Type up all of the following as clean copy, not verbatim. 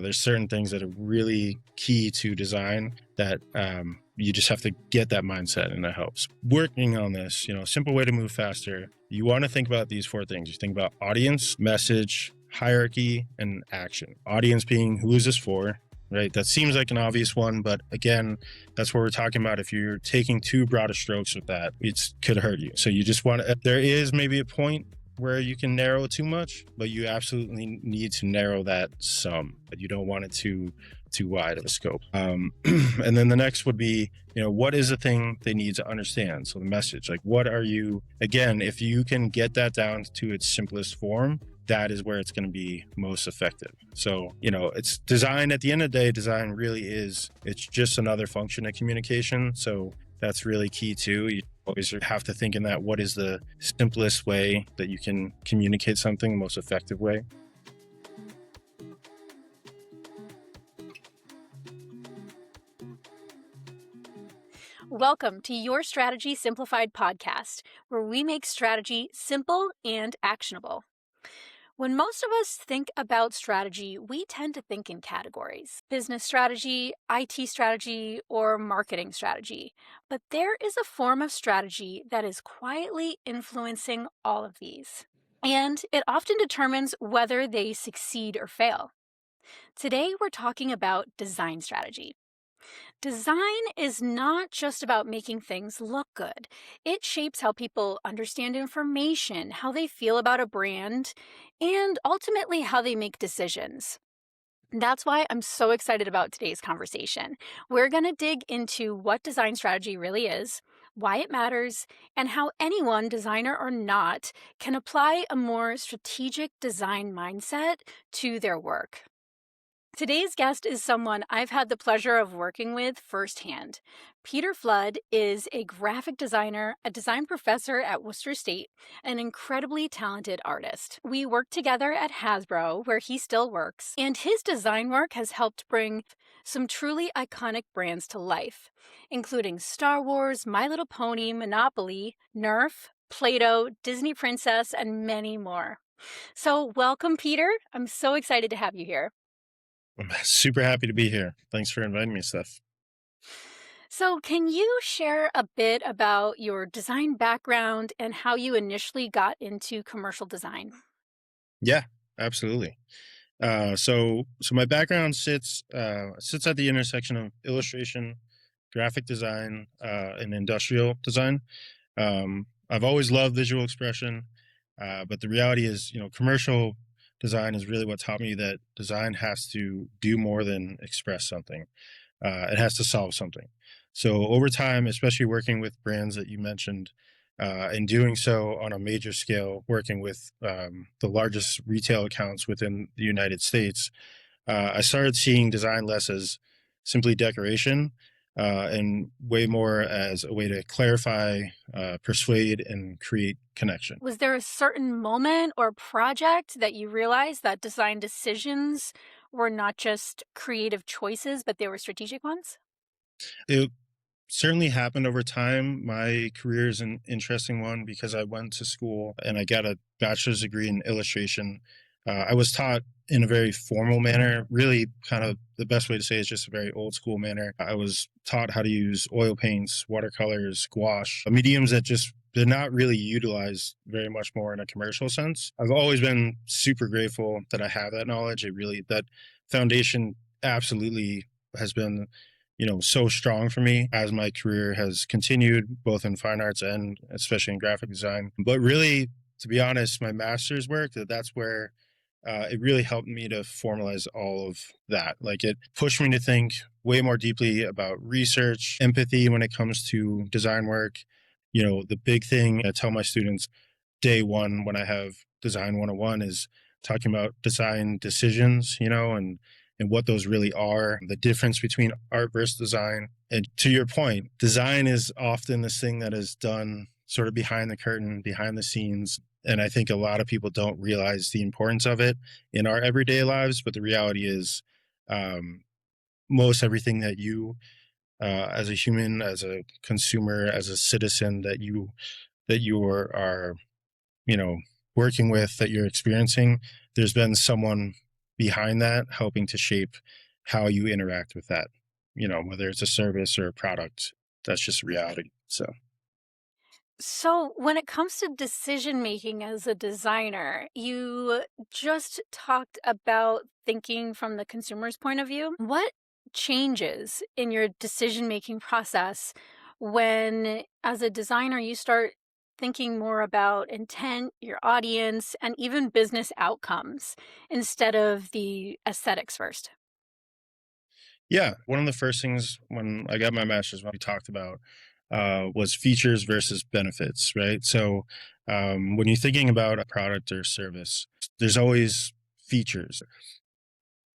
There's certain things that are really key to design that you just have to get that mindset, and that helps. Working on this, simple way to move faster. You want to think about these 4 things. You think about audience, message, hierarchy, and action. Audience being, who is this for? Right? That seems like an obvious one, but again, that's what we're talking about. If you're taking too broad of strokes with that, it could hurt you. So you just want to, there is maybe a point where you can narrow it too much, but you absolutely need to narrow that some. But you don't want it too wide of a scope. And then the next would be, what is the thing they need to understand? So the message, like what are you, again, if you can get that down to its simplest form, that is where it's going to be most effective. So, it's design. At the end of the day, design really is, it's just another function of communication. So that's really key too. You always have to think in that, what is the simplest way that you can communicate something, the most effective way. Welcome to Your Strategy Simplified podcast, where we make strategy simple and actionable. When most of us think about strategy, we tend to think in categories: business strategy, IT strategy, or marketing strategy. But there is a form of strategy that is quietly influencing all of these, and it often determines whether they succeed or fail. Today, we're talking about design strategy. Design is not just about making things look good. It shapes how people understand information, how they feel about a brand, and ultimately how they make decisions. That's why I'm so excited about today's conversation. We're going to dig into what design strategy really is, why it matters, and how anyone, designer or not, can apply a more strategic design mindset to their work. Today's guest is someone I've had the pleasure of working with firsthand. Peter Flood is a graphic designer, a design professor at Worcester State, an incredibly talented artist. We worked together at Hasbro, where he still works, and his design work has helped bring some truly iconic brands to life, including Star Wars, My Little Pony, Monopoly, Nerf, Play-Doh, Disney Princess, and many more. So welcome, Peter. I'm so excited to have you here. I'm super happy to be here. Thanks for inviting me, Steph. So can you share a bit about your design background and how you initially got into commercial design? Yeah, absolutely. So my background sits at the intersection of illustration, graphic design, and industrial design. I've always loved visual expression, but the reality is, commercial design is really what taught me that design has to do more than express something. It has to solve something. So over time, especially working with brands that you mentioned, and doing so on a major scale, working with the largest retail accounts within the United States, I started seeing design less as simply decoration, and way more as a way to clarify, persuade, and create connection. Was there a certain moment or project that you realized that design decisions were not just creative choices, but they were strategic ones? It certainly happened over time. My career is an interesting one because I went to school and I got a bachelor's degree in illustration. I was taught in a very formal manner, really kind of the best way to say it is just a very old school manner. I was taught how to use oil paints, watercolors, gouache, mediums that just did not really utilize very much more in a commercial sense. I've always been super grateful that I have that knowledge. That foundation absolutely has been so strong for me as my career has continued, both in fine arts and especially in graphic design. But really, to be honest, my master's work, that's where it really helped me to formalize all of that. Like, it pushed me to think way more deeply about research, empathy when it comes to design work. The big thing I tell my students day one when I have Design 101 is talking about design decisions, and what those really are, the difference between art versus design. And to your point, design is often this thing that is done sort of behind the curtain, behind the scenes. And I think a lot of people don't realize the importance of it in our everyday lives. But the reality is, most everything that you, as a human, as a consumer, as a citizen, that you are working with, that you're experiencing, there's been someone behind that helping to shape how you interact with that, whether it's a service or a product. That's just reality. So So, when it comes to decision making as a designer, you just talked about thinking from the consumer's point of view. What changes in your decision making process when, as a designer, you start thinking more about intent, your audience, and even business outcomes instead of the aesthetics first? yeah, one of the first things when I got my master's, what we talked about was features versus benefits, right? So when you're thinking about a product or service, there's always features.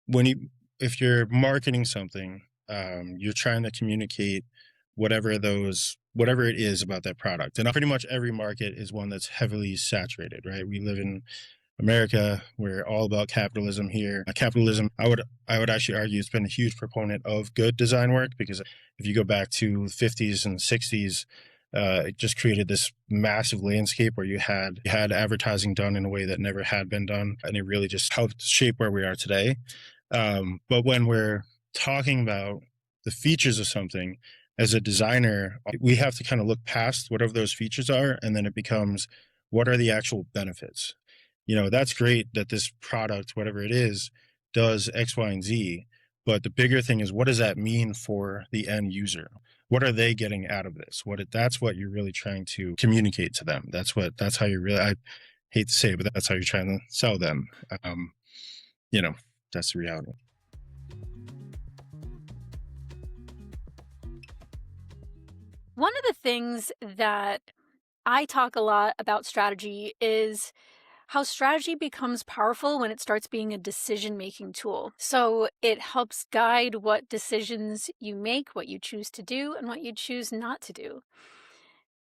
When you, if you're marketing something, you're trying to communicate whatever it is about that product. And pretty much every market is one that's heavily saturated, right? We live in America. We're all about capitalism here. Capitalism, I would actually argue, has been a huge proponent of good design work, because if you go back to 50s and 60s, it just created this massive landscape where you had advertising done in a way that never had been done, and it really just helped shape where we are today. But when we're talking about the features of something, as a designer, we have to kind of look past whatever those features are, and then it becomes, what are the actual benefits? That's great that this product, whatever it is, does X, Y, and Z. But the bigger thing is, what does that mean for the end user? What are they getting out of this? That's what you're really trying to communicate to them. That's how you really, I hate to say it, but that's how you're trying to sell them. Um, you know, that's the reality. One of the things that I talk a lot about strategy is how strategy becomes powerful when it starts being a decision making tool. So it helps guide what decisions you make, what you choose to do, and what you choose not to do.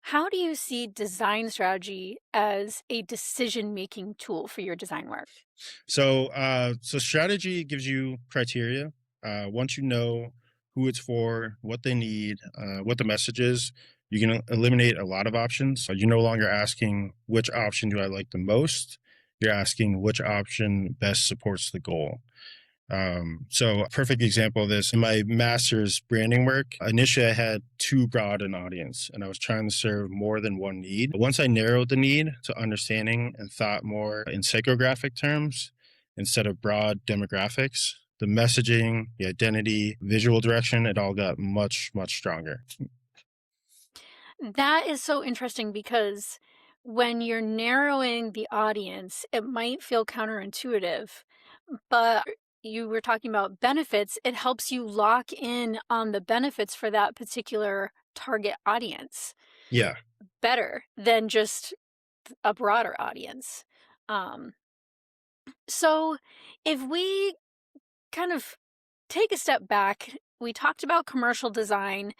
How do you see design strategy as a decision making tool for your design work? So strategy gives you criteria. Once you know who it's for, what they need, what the message is, you can eliminate a lot of options. So you're no longer asking which option do I like the most. You're asking which option best supports the goal. So a perfect example of this in my master's branding work, initially I had too broad an audience and I was trying to serve more than one need. But once I narrowed the need to understanding and thought more in psychographic terms instead of broad demographics, the messaging, the identity, visual direction, it all got much, much stronger. That is so interesting because when you're narrowing the audience, it might feel counterintuitive, but you were talking about benefits. It helps you lock in on the benefits for that particular target audience Yeah. better than just a broader audience. Um, so if we kind of take a step back, we talked about commercial design,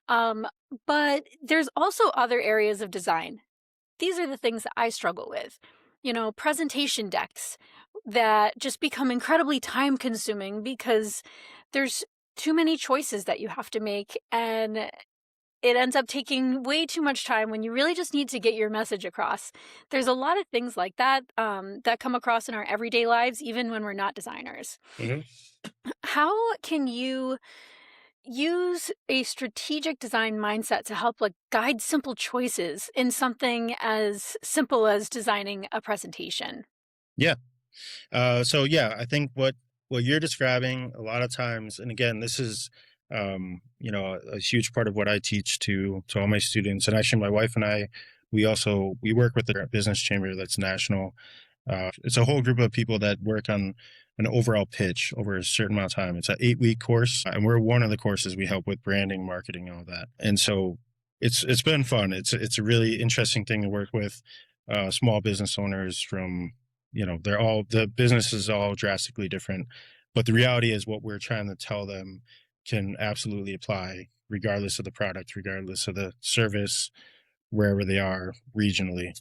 um, but there's also other areas of design. These are the things that I struggle with. Presentation decks that just become incredibly time consuming because there's too many choices that you have to make, and it ends up taking way too much time when you really just need to get your message across. There's a lot of things like that that come across in our everyday lives, even when we're not designers. Mhm. How can you use a strategic design mindset to help guide simple choices in something as simple as designing a presentation? Yeah. So yeah, I think what you're describing a lot of times, and again, this is a huge part of what I teach to all my students, and actually, my wife and I, we work with the business chamber that's national. It's a whole group of people that work on an overall pitch over a certain amount of time. It's an 8-week course, and we're one of the courses we help with branding, marketing, all that. And so it's been fun. It's a really interesting thing to work with small business owners from, they're all, the business is all drastically different, but the reality is what we're trying to tell them can absolutely apply regardless of the product, regardless of the service, wherever they are regionally.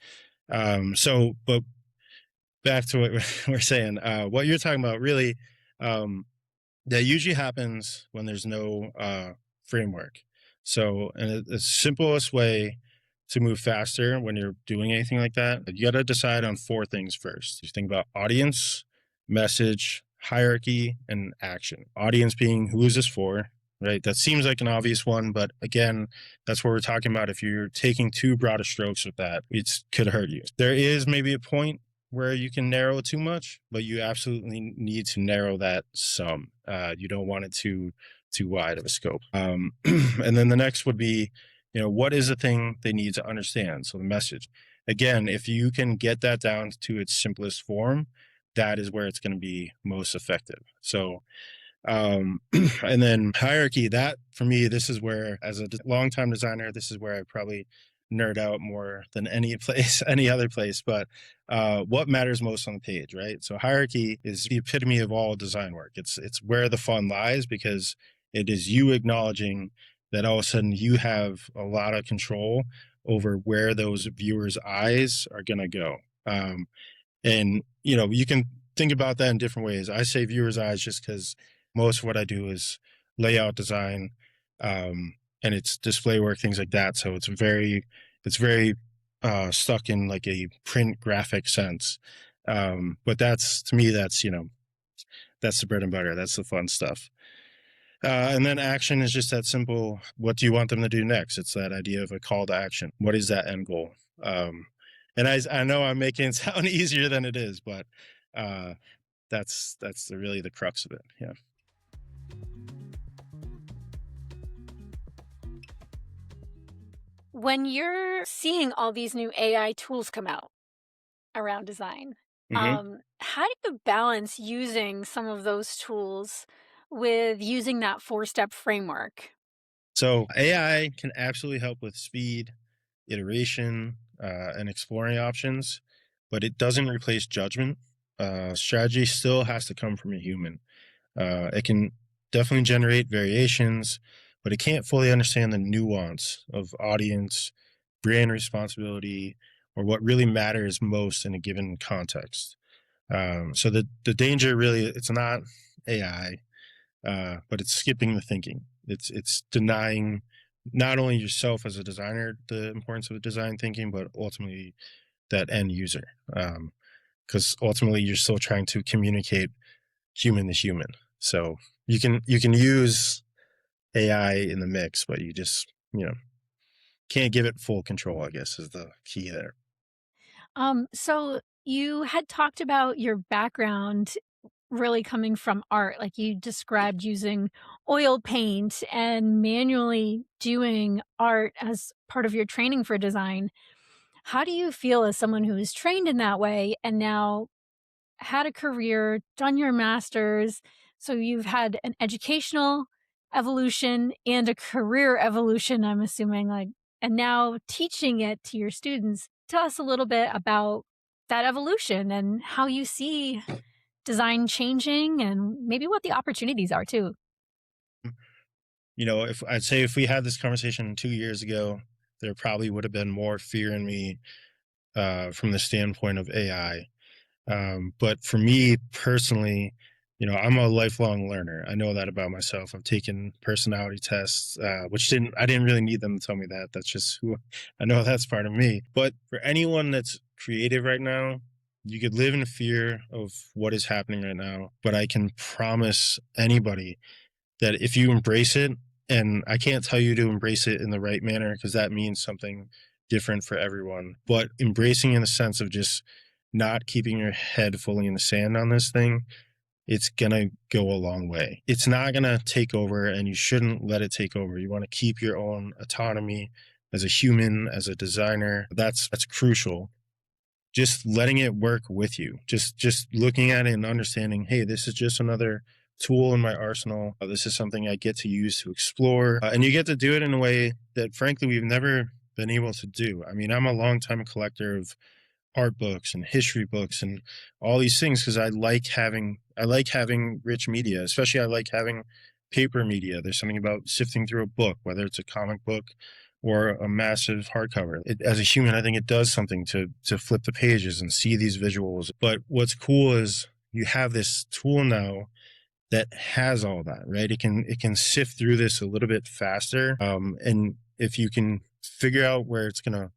But back to what we're saying, what you're talking about really, um, that usually happens when there's no framework. So, and the simplest way to move faster when you're doing anything like that, you got to decide on four things first. You think about audience, message, hierarchy, and action. Audience being who is this for, right? That seems like an obvious one, but again, that's what we're talking about. If you're taking too broad of strokes with that, it could hurt you. There is maybe a point where you can narrow it too much, but you absolutely need to narrow that some. You don't want it too wide of a scope. And then the next would be, what is the thing they need to understand? So the message. Again, if you can get that down to its simplest form, that is where it's going to be most effective. So and then hierarchy, that for me, this is where, as a longtime designer, this is where I probably nerd out more than any place, any other place. But what matters most on the page, right? So hierarchy is the epitome of all design work. It's where the fun lies, because it is you acknowledging that all of a sudden you have a lot of control over where those viewers' eyes are going to go. And you can think about that in different ways. I say viewers' eyes just because most of what I do is layout design, and it's display work, things like that. So it's very stuck in like a print graphic sense. But that's, to me, that's the bread and butter. That's the fun stuff. And then action is just that simple. What do you want them to do next? It's that idea of a call to action. What is that end goal? And I know I'm making it sound easier than it is, but uh, that's really the crux of it. Yeah. When you're seeing all these new AI tools come out around design, hmm how do you balance using some of those tools with using that four-step framework? So AI can absolutely help with speed, iteration, and exploring options, but it doesn't replace judgment. Strategy still has to come from a human. It can definitely generate variations, but it can't fully understand the nuance of audience, brand responsibility, or what really matters most in a given context. So the danger really, it's not AI, but it's skipping the thinking. It's denying not only yourself as a designer the importance of design thinking, but ultimately that end user. Because ultimately you're still trying to communicate human to human. So you can use AI in the mix, but you just can't give it full control, I guess, is the key there. So you had talked about your background really coming from art, like you described using oil paint and manually doing art as part of your training for design. How do you feel as someone who is trained in that way and now had a career, done your master's, so you've had an educational evolution and a career evolution, I'm assuming, like, and now teaching it to your students. Tell us a little bit about that evolution and how you see design changing and maybe what the opportunities are too. If I'd say if we had this conversation 2 years ago, there probably would have been more fear in me from the standpoint of AI. But for me personally, I'm a lifelong learner. I know that about myself. I've taken personality tests, which I didn't really need them to tell me that. That's just who I know. That's part of me. But for anyone that's creative right now, you could live in fear of what is happening right now. But I can promise anybody that if you embrace it, and I can't tell you to embrace it in the right manner because that means something different for everyone, but embracing in the sense of just not keeping your head fully in the sand on this thing, it's gonna go a long way. It's not gonna take over, and you shouldn't let it take over. You want to keep your own autonomy as a human, as a designer. That's crucial. Just letting it work with you, just looking at it and understanding, hey, this is just another tool in my arsenal. This is something I get to use to explore, and you get to do it in a way that frankly we've never been able to do. I mean, I'm a longtime collector of art books and history books and all these things because I like having rich media, especially I like having paper media. There's something about sifting through a book, whether it's a comic book or a massive hardcover. As a human, I think it does something to flip the pages and see these visuals. But what's cool is you have this tool now that has all that, right? It can sift through this a little bit faster. And if you can figure out where it's gonna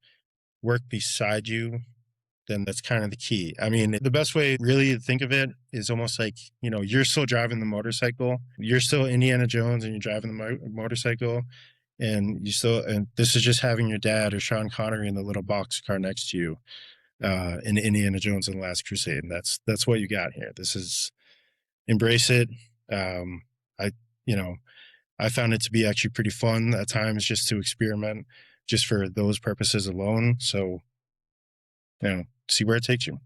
work beside you, then that's kind of the key. I mean, the best way really to think of it is almost like, you're still driving the motorcycle. You're still Indiana Jones and you're driving the motorcycle. And this is just having your dad or Sean Connery in the little box car next to you in Indiana Jones and the Last Crusade. And that's what you got here. This is embrace it. Um, I, you know, I found it to be actually pretty fun at times just to experiment just for those purposes alone. So, see where it takes you.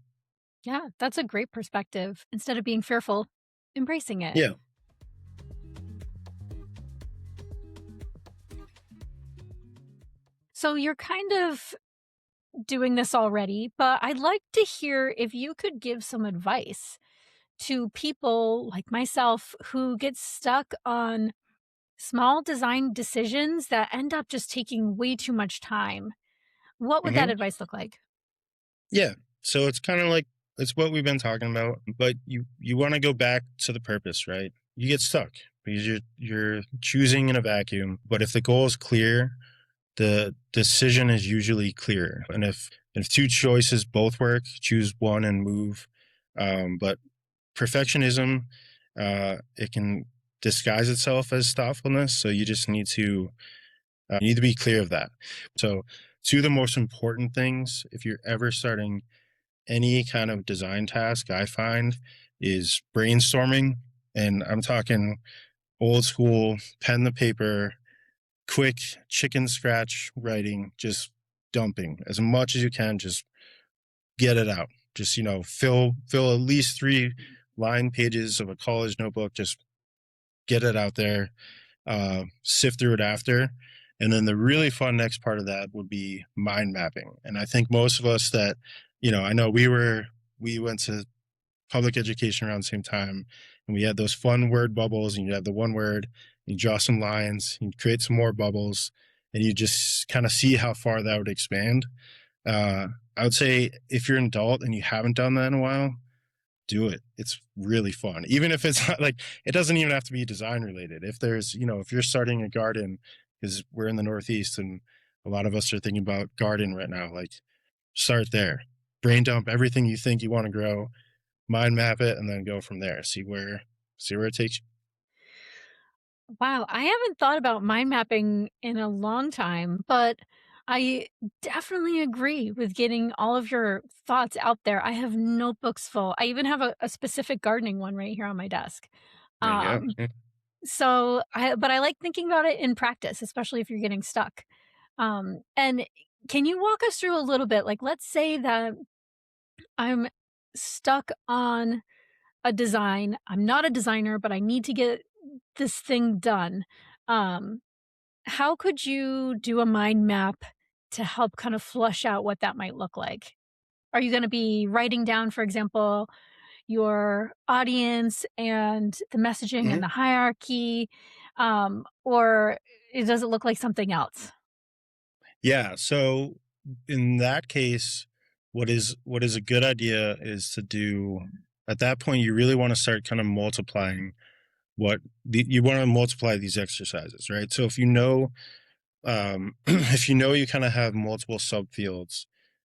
Yeah, that's a great perspective. Instead of being fearful, embracing it. Yeah. So you're kind of doing this already, but I'd like to hear if you could give some advice to people like myself who get stuck on small design decisions that end up just taking way too much time. What would that hmm advice look like? Yeah. So it's kind of like it's what we've been talking about, but you want to go back to the purpose, right? You get stuck because you're choosing in a vacuum. But if the goal is clear, the decision is usually clear. And if two choices both work, choose one and move. But perfectionism, it can disguise itself as thoughtfulness. So you just need to be clear of that. So two of the most important things, if you're ever starting any kind of design task, I find is brainstorming. And I'm talking old school pen to paper, quick chicken scratch writing, just dumping as much as you can, just get it out. Just, fill at least 3 line pages of a college notebook, just get it out there, sift through it after. And then the really fun next part of that would be mind mapping. And I think most of us that, I know we went to public education around the same time, and we had those fun word bubbles, and you have the one word, you draw some lines, you create some more bubbles, and you just kind of see how far that would expand. Uh, I would say if you're an adult and you haven't done that in a while, do it. It's really fun. Even if it's not like, it doesn't even have to be design related. If you're starting a garden, because we're in the Northeast and a lot of us are thinking about garden right now, like start there. Brain dump everything you think you want to grow, mind map it, and then go from there. See where it takes you. Wow, I haven't thought about mind mapping in a long time, but I definitely agree with getting all of your thoughts out there. I have notebooks full. I even have a specific gardening one right here on my desk. There you go. Um, Yeah. but I like thinking about it in practice, especially if you're getting stuck. And can you walk us through a little bit? Like, let's say that I'm stuck on a design. I'm not a designer, but I need to get this thing done. Um, how could you do a mind map to help kind of flush out what that might look like? Are you going to be writing down, for example, your audience and the messaging and Mhm. the hierarchy? Or does it look like something else? Yeah. So in that case, what is a good idea is to do at that point you really want to start kind of multiplying you want to multiply these exercises, right? So if you know you kind of have multiple subfields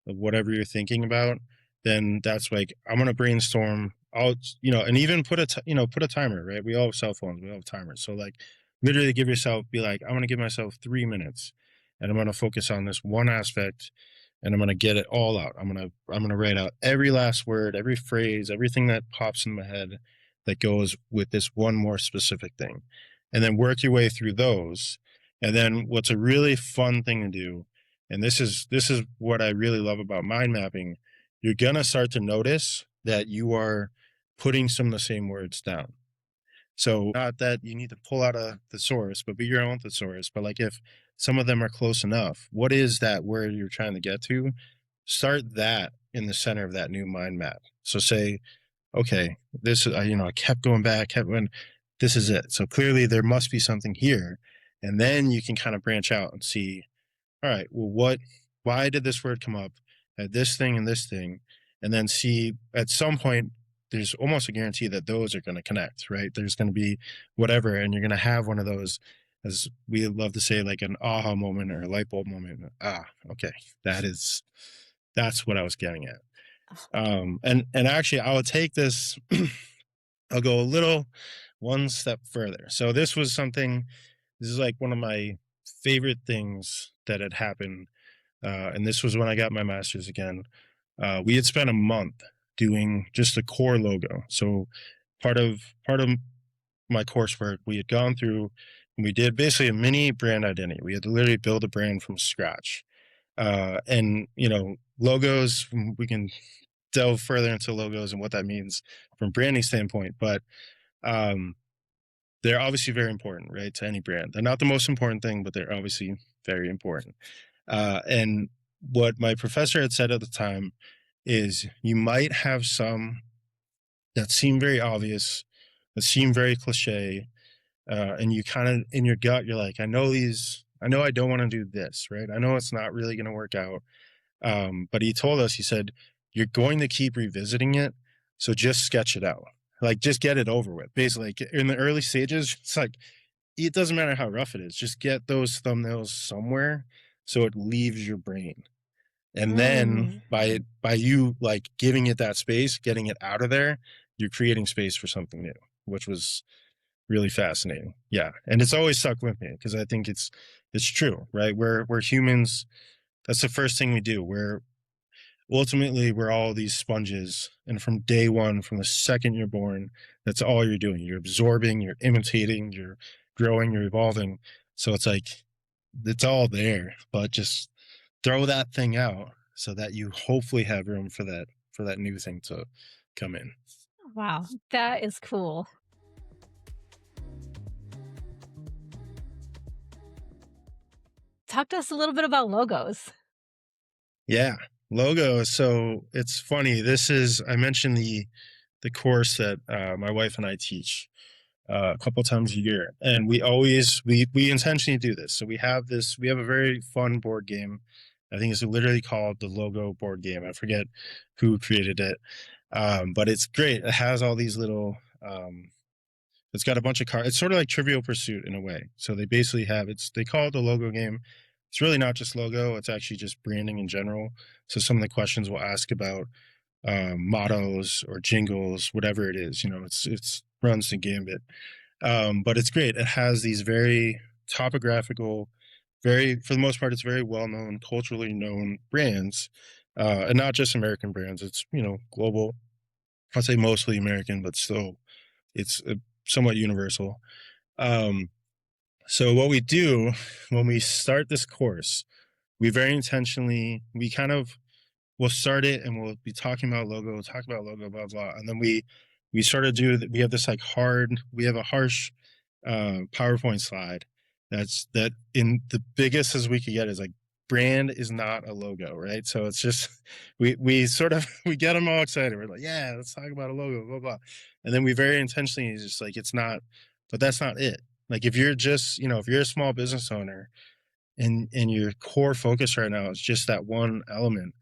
of whatever you're thinking about, then that's like I'm gonna brainstorm. And even put a timer, right? We all have cell phones, we all have timers. So like, literally, be like, I'm gonna give myself 3 minutes, and I'm gonna focus on this one aspect, and I'm gonna get it all out. I'm gonna write out every last word, every phrase, everything that pops in my head that goes with this one more specific thing, and then work your way through those. And then what's a really fun thing to do, and this is what I really love about mind mapping, you're gonna start to notice that you are putting some of the same words down. So not that you need to pull out a thesaurus, but be your own thesaurus. But like if some of them are close enough, what is that word you're trying to get to? Start that in the center of that new mind map. So say, okay, I kept going back, kept going, this is it. So clearly there must be something here. And then you can kind of branch out and see, all right, well, why did this word come up at this thing and this thing? And then see at some point, there's almost a guarantee that those are going to connect, right? There's going to be whatever, and you're going to have one of those, as we love to say, like an aha moment or a light bulb moment. Ah, okay, that's what I was getting at. And actually, I will take this. I'll go a little one step further. So this was something. This is like one of my favorite things that had happened, and this was when I got my master's again. We had spent a month doing just a core logo. So part of my coursework, we had gone through and we did basically a mini brand identity. We had to literally build a brand from scratch. And logos, we can delve further into logos and what that means from branding standpoint, but um, they're obviously very important, right, to any brand. They're not the most important thing, but they're obviously very important. And what my professor had said at the time is you might have some that seem very obvious, that seem very cliche, and you kind of in your gut, you're like, I know I don't want to do this, right? I know it's not really going to work out. But he told us, he said, you're going to keep revisiting it. So just sketch it out. Like just get it over with. Basically, like in the early stages, it's like it doesn't matter how rough it is. Just get those thumbnails somewhere so it leaves your brain. And then Mm. by you like giving it that space, getting it out of there, you're creating space for something new, which was really fascinating. Yeah. And it's always stuck with me because I think it's true, right? We're humans. That's the first thing we do. We're all these sponges, and from day one, from the second you're born, that's all you're doing. You're absorbing, you're imitating, you're growing, you're evolving. So it's like it's all there, but just throw that thing out so that you hopefully have room for that new thing to come in. Wow, that is cool. Talk to us a little bit about logos. Yeah, logo. So it's funny. This is I mentioned the course that my wife and I teach a couple times a year, and we intentionally do this. So we have a very fun board game. I think it's literally called the Logo board game. I forget who created it, but it's great. It has all these little. It's got a bunch of cards. It's sort of like Trivial Pursuit in a way. So they basically have they call it the Logo game. It's really not just logo. It's actually just branding in general. So some of the questions will ask about mottos or jingles, whatever it is. It's runs the gambit. But it's great. It has these very topographical, for the most part, it's very well known, culturally known brands, and not just American brands. It's global. I'd say mostly American, but still, it's somewhat universal. Um, so what we do when we start this course, we very intentionally we kind of we'll start it and we'll be talk about logo, blah blah, and then we sort of do we have this like we have a harsh PowerPoint slide that in the biggest as we could get is like brand is not a logo, right? So it's just we sort of we get them all excited. We're like, yeah, let's talk about a logo, blah blah, and then we very intentionally just like it's not, but that's not it. Like if you're just if you're a small business owner and your core focus right now is just that one element,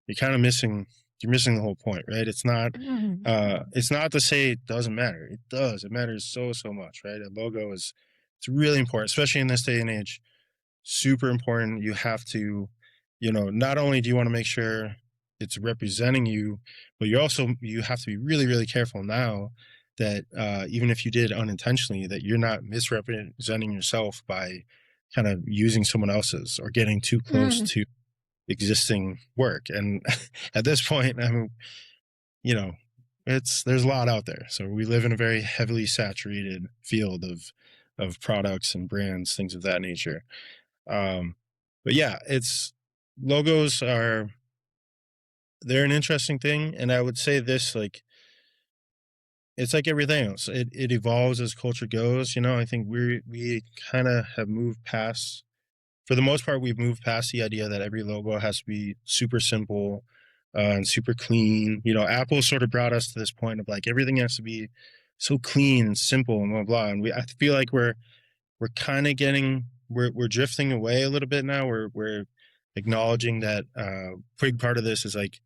you're kind of missing you're missing the whole point, right? Mhm. It's not to say it doesn't matter. It does. It matters so much, right? A logo is it's really important, especially in this day and age. Super important. You have to, not only do you want to make sure it's representing you, but you have to be really careful now that even if you did unintentionally, that you're not misrepresenting yourself by kind of using someone else's or getting too close Mhm. to existing work. And at this point, I mean, you know, there's a lot out there. So we live in a very heavily saturated field of products and brands, things of that nature. Um, but yeah, it's logos are they're an interesting thing, and I would say this like it's like everything else. It evolves as culture goes. I think we kind of have moved past for the most part, we've moved past the idea that every logo has to be super simple and super clean. Apple sort of brought us to this point of like everything has to be so clean and simple and blah blah. And I feel like we're kind of getting we're drifting away a little bit now. We're acknowledging that big part of this is like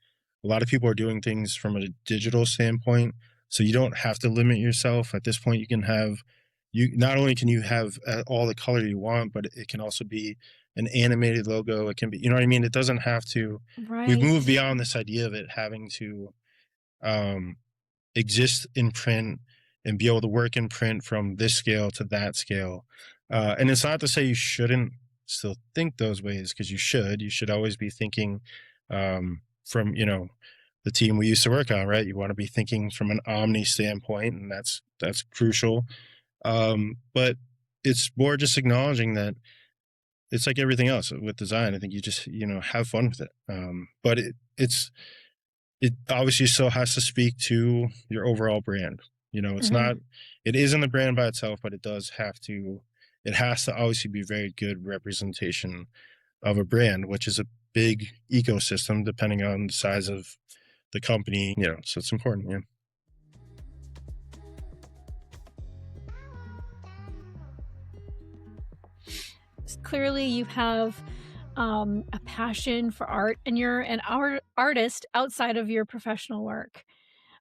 a lot of people are doing things from a digital standpoint, so you don't have to limit yourself. At this point, you can have you not only can you have all the color you want, but it can also be an animated logo. It can be, you know what I mean? It doesn't have to. We've Right. moved beyond this idea of it having to um, exist in print and be able to work in print from this scale to that scale. And it's not to say you shouldn't still think those ways, because you should. You should always be thinking from, the team we used to work on, right? You want to be thinking from an omni standpoint, and that's crucial. But it's more just acknowledging that it's like everything else with design. I think you just, have fun with it. But it obviously still has to speak to your overall brand. It's Hmm. not, it isn't the brand by itself, but it has to obviously be very good representation of a brand, which is a big ecosystem depending on the size of the company, so it's important. Yeah. Clearly, you have a passion for art, and you're an artist outside of your professional work.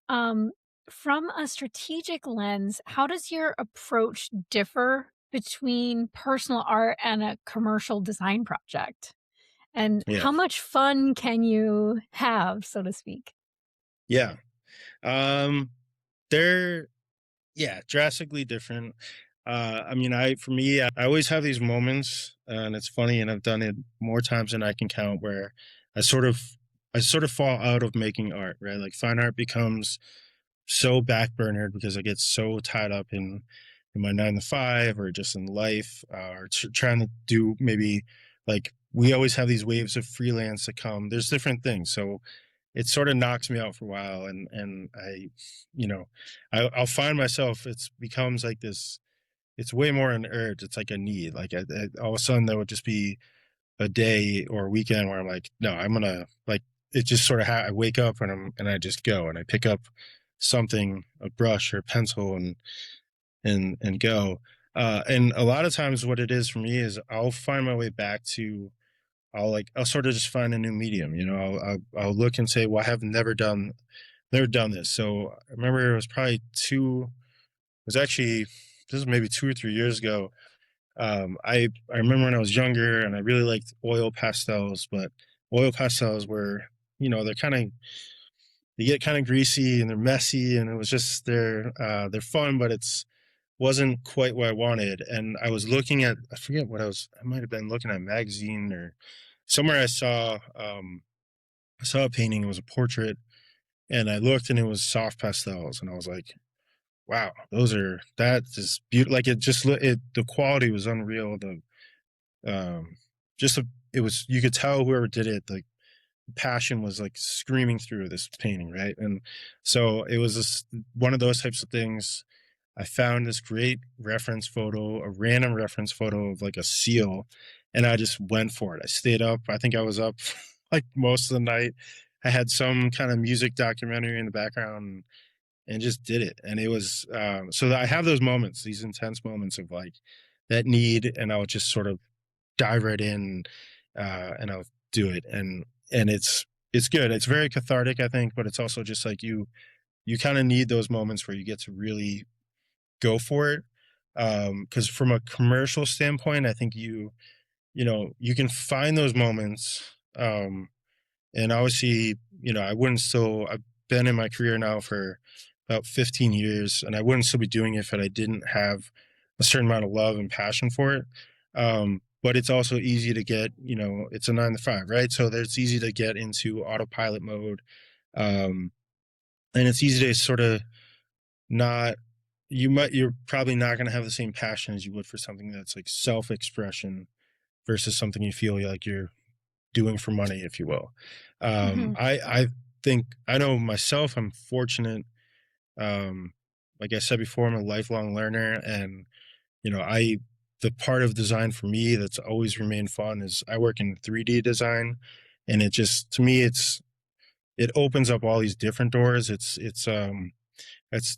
Um, from a strategic lens, how does your approach differ between personal art and a commercial design project? And Yeah. how much fun can you have, so to speak? Yeah. Um, they're Yeah, drastically different. I mean, for me, I always have these moments, and it's funny, and I've done it more times than I can count, where I sort of, I sort of fall out of making art, right? Like fine art becomes so backburnered because I get so tied up in my 9 to 5, or just in life, or trying to do maybe, like, we always have these waves of freelance that come. There's different things, so it sort of knocks me out for a while, and you know I'll find myself, it's becomes like this. It's way more an urge. It's like a need. Like all of a sudden there would just be a day or a weekend where I'm like, no, I'm gonna, like, it just sort of I wake up and I just go and I pick up something, a brush or a pencil, and go. And a lot of times what it is for me is I'll find my way back to, I'll sort of just find a new medium. I'll look and say, well, I have never done this. So I remember it was probably it was actually, this is maybe 2 or 3 years ago. I remember when I was younger and I really liked oil pastels, but oil pastels were, they're they get kind of greasy and they're messy, and it was just, they're fun, but it's wasn't quite what I wanted. And I was looking at, I forget what I might have been looking at a magazine or somewhere. I saw a painting, it was a portrait, and I looked and it was soft pastels, and I was like, wow, that is beautiful. Like, it just the quality was unreal. Um just a, it was, you could tell whoever did it, like, passion was like screaming through this painting, right? And so it was this, one of those types of things. I found this great reference photo, a random reference photo of like a seal, and I just went for it. I stayed up. I think I was up like most of the night. I had some kind of music documentary in the background, and just did it. And it was, so that I have those moments, these intense moments of like that need, and I'll just sort of dive right in, and I'll do it. And it's good. It's very cathartic, I think, but it's also just like you kind of need those moments where you get to really go for it. Because from a commercial standpoint, I think you can find those moments. And obviously, I've been in my career now for about 15 years, and I wouldn't still be doing it if I didn't have a certain amount of love and passion for it. But it's also easy to get, it's a 9 to 5, right? So there's easy to get into autopilot mode. Um, and it's easy to sort of not, you're probably not going to have the same passion as you would for something that's like self-expression versus something you feel like you're doing for money, if you will. Hmm. I think, I know myself, I'm fortunate. Like I said before, I'm a lifelong learner, and I the part of design for me that's always remained fun is I work in 3D design, and it just, to me, it opens up all these different doors. It's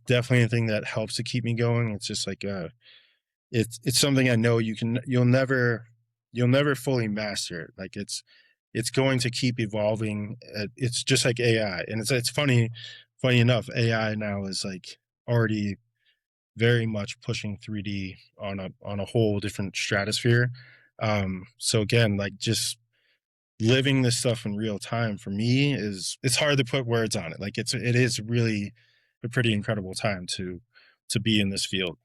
definitely a thing that helps to keep me going. It's just like, it's something I know you'll never fully master it. Like, it's going to keep evolving. It's just like AI, and it's funny enough, AI now is like already very much pushing 3D on a whole different stratosphere. So again, like just living this stuff in real time for me is it's hard to put words on it. Like it is really a pretty incredible time to be in this field.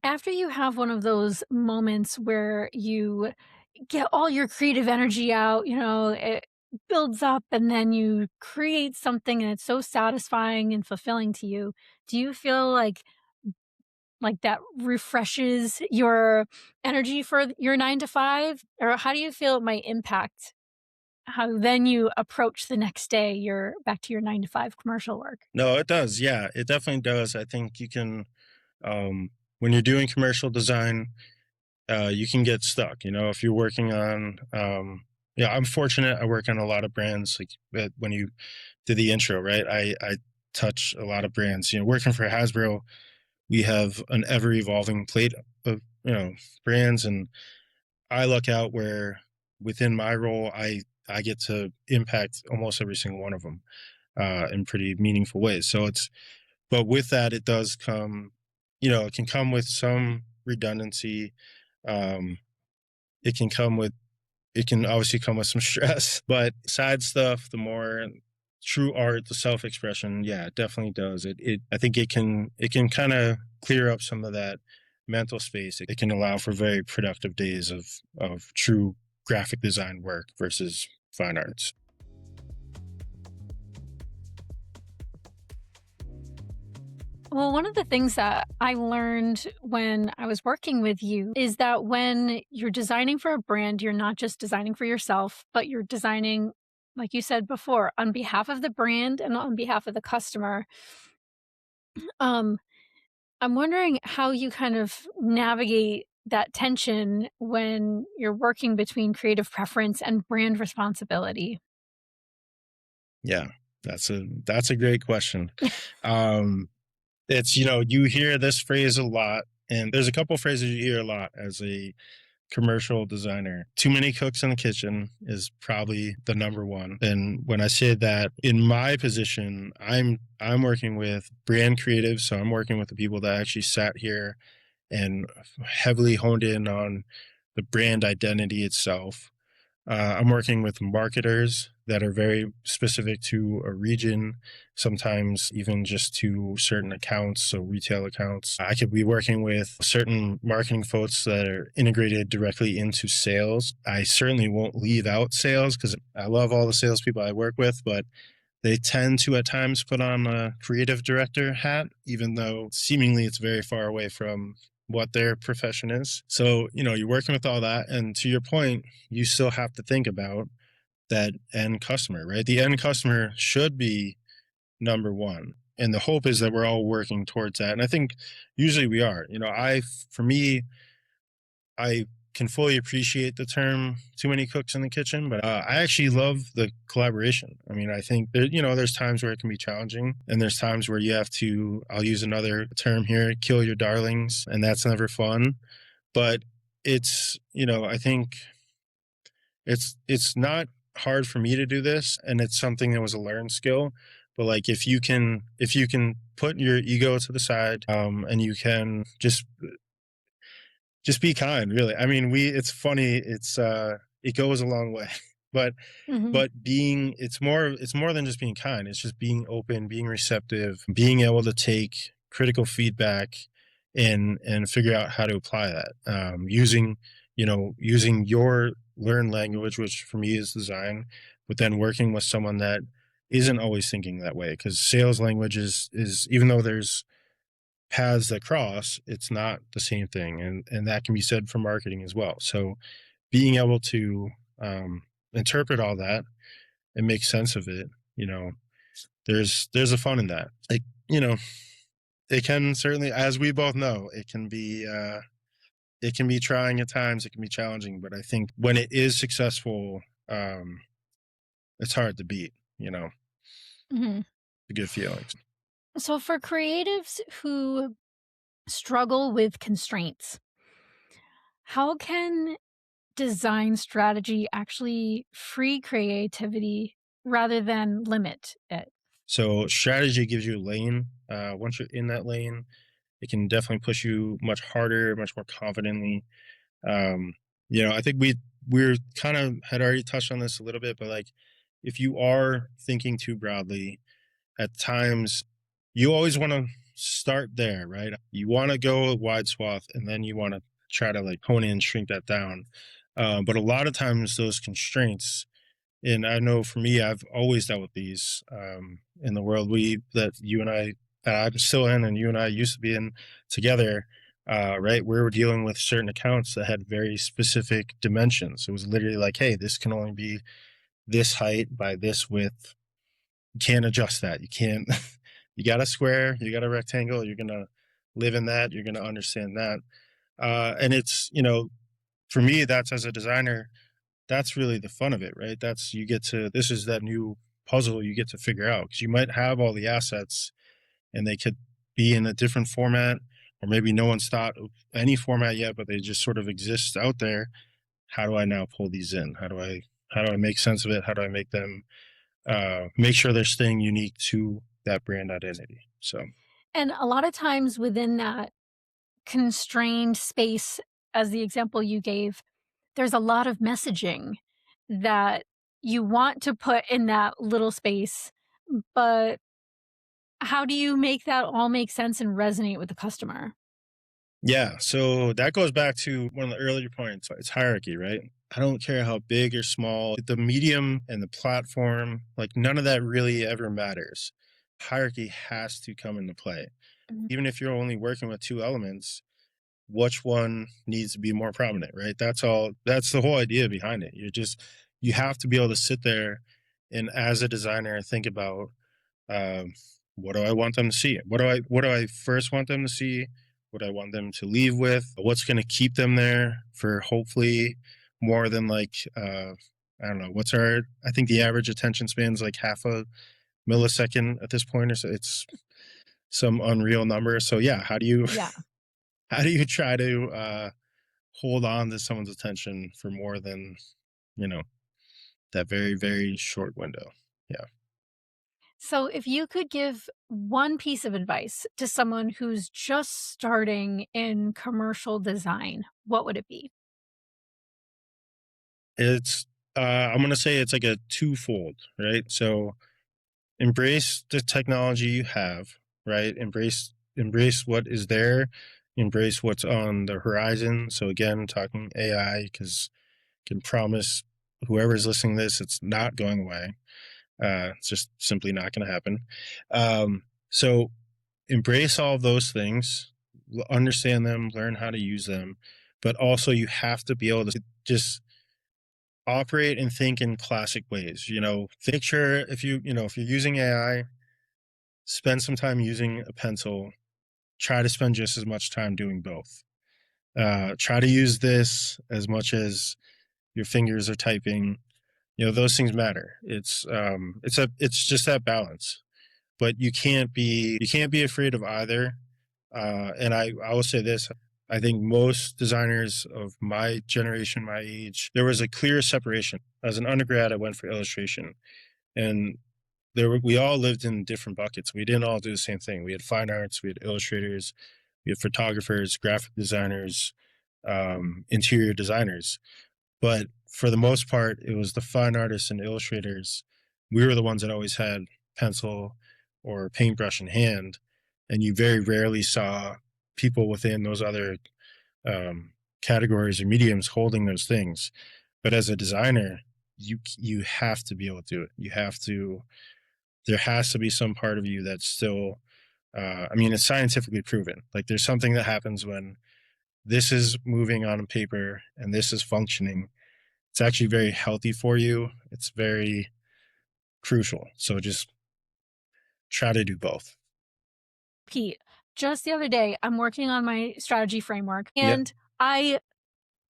After you have one of those moments where you get all your creative energy out, it builds up and then you create something and it's so satisfying and fulfilling to you. Do you feel like that refreshes your energy for your 9 to 5? Or how do you feel it might impact how then you approach the next day, you're back to your 9 to 5 commercial work? No, it does. Yeah, it definitely does. I think you can when you're doing commercial design, you can get stuck. You know, if you're working on, yeah, I'm fortunate. I work on a lot of brands. Like when you did the intro, right? I touch a lot of brands. You know, working for Hasbro, we have an ever evolving plate of brands, and I look out where within my role, I get to impact almost every single one of them in pretty meaningful ways. So it's but with that, it does come, it can come with some redundancy. Um, it can come with it can obviously come with some stress, but side stuff, the more true art, the self-expression, yeah, it definitely does. It I think it can kind of clear up some of that mental space. It can allow for very productive days of true graphic design work versus fine arts. Well, one of the things that I learned when I was working with you is that when you're designing for a brand, you're not just designing for yourself, but you're designing, like you said before, on behalf of the brand and on behalf of the customer. Um, I'm wondering how you kind of navigate that tension when you're working between creative preference and brand responsibility. Yeah, that's a great question. Um, it's you hear this phrase a lot, and there's a couple phrases you hear a lot as a commercial designer. Too many cooks in the kitchen is probably the number one. And when I say that in my position, I'm working with brand creatives, so I'm working with the people that actually sat here and heavily honed in on the brand identity itself. I'm working with marketers that are very specific to a region, sometimes even just to certain accounts, so retail accounts. I could be working with certain marketing folks that are integrated directly into sales. I certainly won't leave out sales because I love all the salespeople I work with, but they tend to at times put on a creative director hat, even though seemingly it's very far away from what their profession is. So, you're working with all that. And to your point, you still have to think about that end customer, right? The end customer should be number one. And the hope is that we're all working towards that. And I think usually we are. For me, I can fully appreciate the term "too many cooks in the kitchen," but I actually love the collaboration. I mean, I think there's times where it can be challenging, and there's times where you have to. I'll use another term here: kill your darlings, and that's never fun. But I think it's not hard for me to do this, and it's something that was a learned skill. But like if you can put your ego to the side, and you can just be kind, really. I mean, it's funny, it goes a long way. But Mhm. but being it's more than just being kind. It's just being open, being receptive, being able to take critical feedback and figure out how to apply that. Using your learned language, which for me is design, but then working with someone that isn't always thinking that way. Because sales language is even though there's paths that cross, it's not the same thing, and that can be said for marketing as well. So being able to interpret all that and make sense of it, there's a fun in that. Like it can certainly, as we both know, it can be trying at times, it can be challenging, but I think when it is successful, it's hard to beat. Mhm. The good feelings. So, for creatives who struggle with constraints, how can design strategy actually free creativity rather than limit it? So strategy gives you a lane. Once you're in that lane, it can definitely push you much harder, much more confidently. Um, I think we're kind of had already touched on this a little bit, but like if you are thinking too broadly, at times you always want to start there, right? You want to go a wide swath and then you want to try to like hone in, shrink that down. But a lot of times those constraints, and I know for me, I've always dealt with these in the world that you and I, I'm still in, and you and I used to be in together. Right, we were dealing with certain accounts that had very specific dimensions. It was literally like, hey, this can only be this height by this width. You can't adjust that. You can't. You got a square, you got a rectangle. You're gonna live in that. You're gonna understand that. And it's for me, that's as a designer, that's really the fun of it, right? That's you get to this is that new puzzle you get to figure out because you might have all the assets and they could be in a different format, or maybe no one's thought of any format yet, but they just sort of exist out there. How do I now pull these in? How do I make sense of it? How do I make them make sure they're staying unique to that brand identity? So And a lot of times within that constrained space, as the example you gave, there's a lot of messaging that you want to put in that little space, but how do you make that all make sense and resonate with the customer? yeah, so that goes back to one of the earlier points. It's hierarchy, right? I don't care how big or small the medium and the platform, like none of that really ever matters. Hierarchy has to come into play. Mhm. Even if you're only working with two elements, which one needs to be more prominent, right? That's all. That's the whole idea behind it. You have to be able to sit there and as a designer think about um, what do I want them to see? What do I first want them to see? What do I want them to leave with? What's going to keep them there for hopefully more than like I don't know. What's our? I think the average attention span is like half a millisecond at this point, or so. It's some unreal number. So yeah, how do you Yeah. how do you try to hold on to someone's attention for more than you know that very very short window? Yeah. So, if you could give one piece of advice to someone who's just starting in commercial design, what would it be? It's I'm gonna say it's like a twofold, right? So embrace the technology you have, right? Embrace what is there, embrace what's on the horizon. So again, talking AI, because can promise whoever's listening to this, it's not going away. It's just simply not going to happen. So embrace all of those things, understand them, learn how to use them, but also you have to be able to just operate and think in classic ways. Think sure if you're using AI, spend some time using a pencil. Try to spend just as much time doing both. Try to use this as much as your fingers are typing. Those things matter. It's just that balance. But you can't be afraid of either. And I will say this: I think most designers of my generation, my age, there was a clear separation. As an undergrad, I went for illustration, and we all lived in different buckets. We didn't all do the same thing. We had fine arts, we had illustrators, we had photographers, graphic designers, interior designers. But for the most part, it was the fine artists and illustrators. We were the ones that always had pencil or paintbrush in hand, and you very rarely saw people within those other categories or mediums holding those things. But as a designer, you have to be able to do it. You have to. There has to be some part of you that's still. I mean, it's scientifically proven. Like there's something that happens when this is moving on paper and this is functioning. It's actually very healthy for you. It's very crucial. So just try to do both. Pete, just the other day, I'm working on my strategy framework Yeah. and I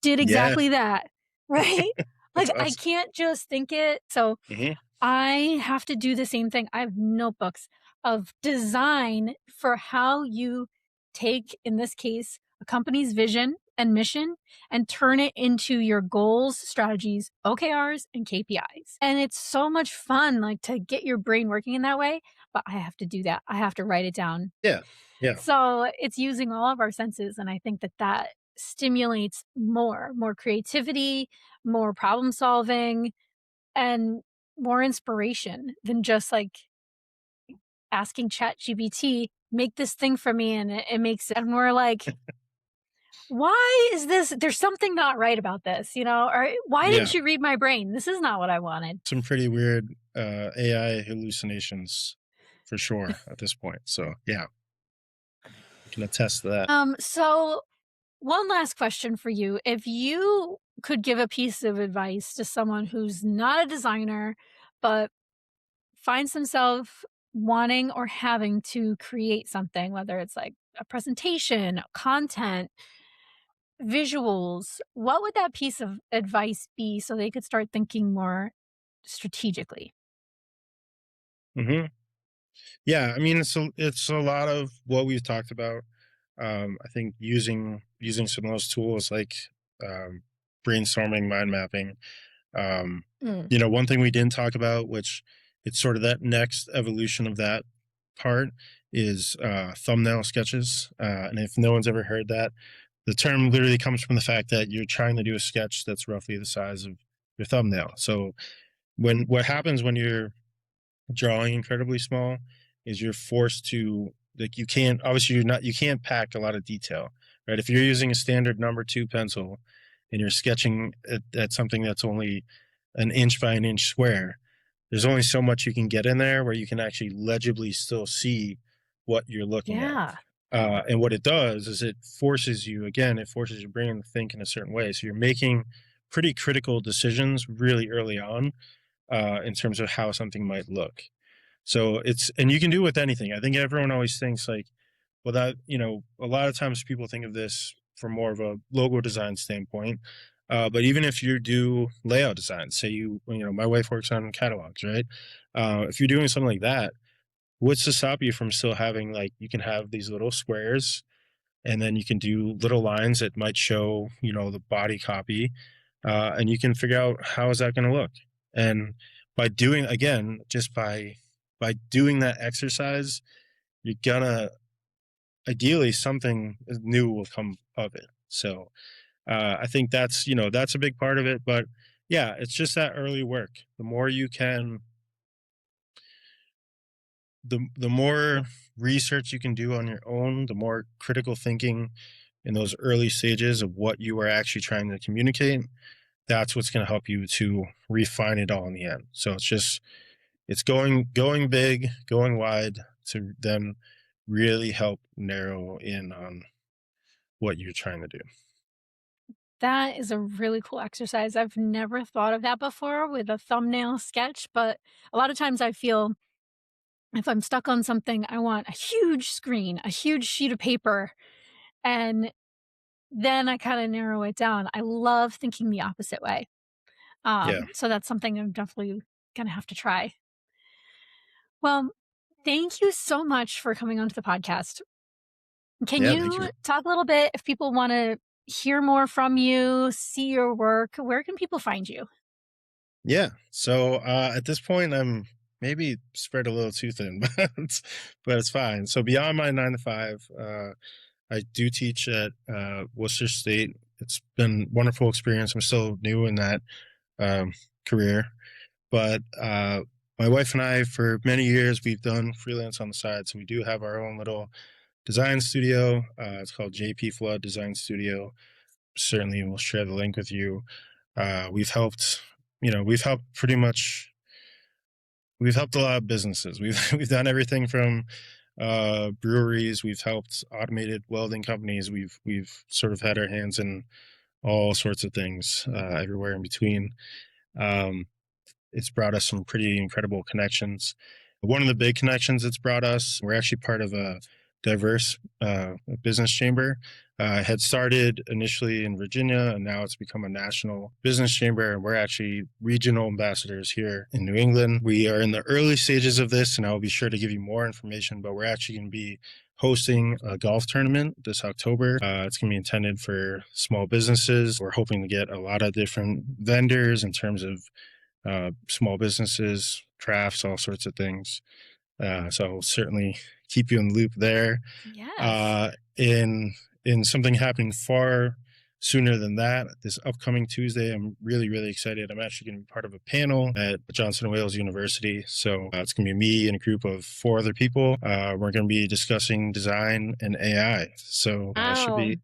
did Yeah. exactly that, right? That's Like, I awesome. can't just think it. So, Hmm. I have to do the same thing. I have notebooks of design for how you take, in this case, a company's vision and mission and turn it into your goals, strategies, OKRs, and KPIs. And it's so much fun, like to get your brain working in that way. But I have to do that. I have to write it down. Yeah. Yeah. So it's using all of our senses. And I think that stimulates more creativity, more problem solving, and more inspiration than just like asking ChatGPT, make this thing for me, and it makes it. And we're like, why is this? There's something not right about this, or why Yeah, didn't you read my brain? This is not what I wanted. some pretty weird AI hallucinations for sure at this point. So yeah, I can attest to that. So one last question for you. If you could give a piece of advice to someone who's not a designer, but finds themselves wanting or having to create something, whether it's like a presentation, content, visuals, what would that piece of advice be so they could start thinking more strategically? Hmm. Yeah, I mean it's a lot of what we've talked about. I think using some of those tools like um, brainstorming, mind mapping. Um, Mm, one thing we didn't talk about, which it's sort of that next evolution of that part, is thumbnail sketches. And if no one's ever heard that, the term literally comes from the fact that you're trying to do a sketch that's roughly the size of your thumbnail. So what happens when you're drawing incredibly small is you're forced to, like, you can't, obviously you can't pack a lot of detail, right? If you're using a standard number two pencil and you're sketching at something that's only an inch by an inch square, there's only so much you can get in there where you can actually legibly still see what you're looking at. yeah. And what it does is it forces your brain to think in a certain way. So you're making pretty critical decisions really early on in terms of how something might look. So and you can do it with anything. I think everyone always thinks like, well, a lot of times people think of this from more of a logo design standpoint. But even if you do layout design, say my wife works on catalogs, right? If you're doing something like that, what's to stop you from still having, like, you can have these little squares and then you can do little lines that might show, the body copy, and you can figure out how is that going to look. And by doing, again, just by doing that exercise, you're gonna, ideally, something new will come of it. So I think that's a big part of it. But yeah, it's just that early work. The more research you can do on your own, the more critical thinking in those early stages of what you are actually trying to communicate, that's what's going to help you to refine it all in the end. So it's going big, going wide, to then really help narrow in on what you're trying to do. That is a really cool exercise. I've never thought of that before with a thumbnail sketch, but a lot of times I feel if I'm stuck on something, I want a huge screen, a huge sheet of paper, and then I kinda narrow it down. I love thinking the opposite way. Yeah. So that's something I'm definitely gonna have to try. Well, thank you so much for coming onto the podcast. Can Yeah, thank you you. talk a little bit if people wanna hear more from you, see your work, where can people find you? Yeah. So at this point, I'm maybe spread a little too thin, but it's fine. So beyond my 9 to 5, I do teach at Worcester State. It's been a wonderful experience. I'm still new in that um, career, but my wife and I, for many years, we've done freelance on the side. So we do have our own little design studio. It's called JP Flood Design Studio. Certainly, we'll share the link with you. We've helped, we've helped pretty much, we've helped a lot of businesses. We've done everything from breweries. We've helped automated welding companies. We've sort of had our hands in all sorts of things, everywhere in between. Um, it's brought us some pretty incredible connections. One of the big connections it's brought us, we're actually part of a diverse business chamber. Had started initially in Virginia, and now it's become a national business chamber. And we're actually regional ambassadors here in New England. We are in the early stages of this, and I'll be sure to give you more information. But we're actually going to be hosting a golf tournament this October. It's going to be intended for small businesses. We're hoping to get a lot of different vendors in terms of small businesses, crafts, all sorts of things. So I'll certainly keep you in the loop there. Yes. In in something happening far sooner than that. This upcoming Tuesday, I'm really, really excited. I'm actually going to be part of a panel at Johnson & Wales University. So it's going to be me and a group of 4 other people. We're going to be discussing design and AI. So it should Wow.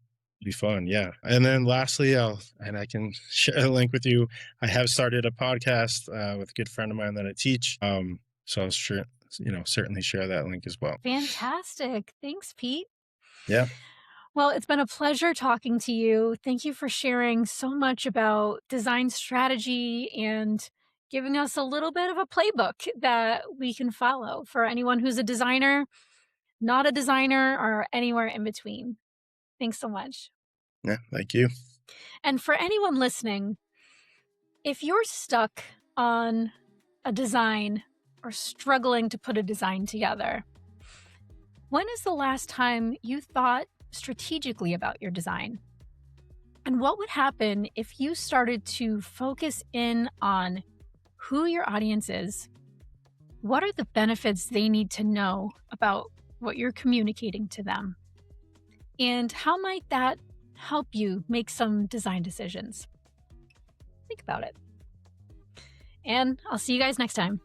be fun. Yeah. And then lastly, I can share a link with you. I have started a podcast with a good friend of mine that I teach. So I'll certainly share that link as well. Fantastic. Thanks, Pete. Yeah. Well, it's been a pleasure talking to you. Thank you for sharing so much about design strategy and giving us a little bit of a playbook that we can follow for anyone who's a designer, not a designer, or anywhere in between. Thanks so much. Yeah. Thank you. And for anyone listening, if you're stuck on a design or struggling to put a design together, when is the last time you thought strategically about your design? And what would happen if you started to focus in on who your audience is? What are the benefits they need to know about what you're communicating to them? And how might that help you make some design decisions? Think about it. And I'll see you guys next time.